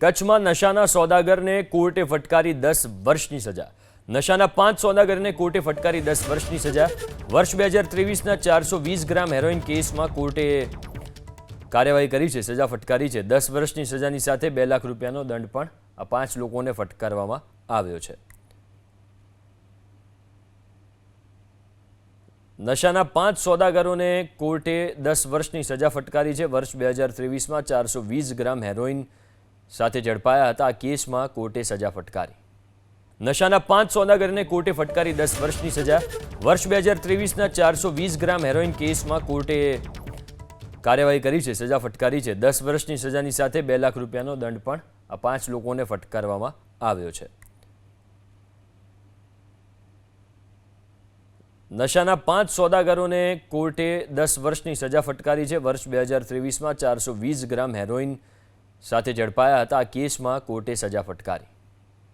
કચ્છમાં નશાના સોદાગરને કોર્ટે ફટકારી 10 વર્ષની સજા। નશાના 5 સોદાગરને કોર્ટે ફટકારી 10 વર્ષની સજા। વર્ષ 2023ના 420 ગ્રામ હેરોઇન કેસમાં કોર્ટે કાર્યવાહી કરી છે, સજા ફટકારી છે। 10 વર્ષની સજાની સાથે 2 લાખ રૂપિયાનો દંડ પણ આ 5 લોકોને ફટકારવામાં આવ્યો છે। નશાના 5 સોદાગરોને કોર્ટે 10 વર્ષની સજા ફટકારી છે। વર્ષ 2023માં 420 ગ્રામ હેરોઇન સાથે ઝડપાયા હતા। આ કેસમાં કોર્ટે સજા ફટકારી। નશાના 5 સોદાગરને કોર્ટે ફટકારી 10 વર્ષની સજા। વર્ષ 2023ના 420 ગ્રામ હેરોઇન કેસમાં કોર્ટે કાર્યવાહી કરી છે, સજા ફટકારી છે। 10 વર્ષની સજાની સાથે 2 લાખ રૂપિયાનો દંડ પણ આ 5 લોકોને ફટકારવામાં આવ્યો છે। નશાના 5 સોદાગરોને કોર્ટે 10 વર્ષની સજા ફટકારી છે। વર્ષ 2023માં 420 ગ્રામ હેરોઇન સાથે ઝડપાયા હતા। આ કેસમાં કોર્ટે સજા ફટકારી।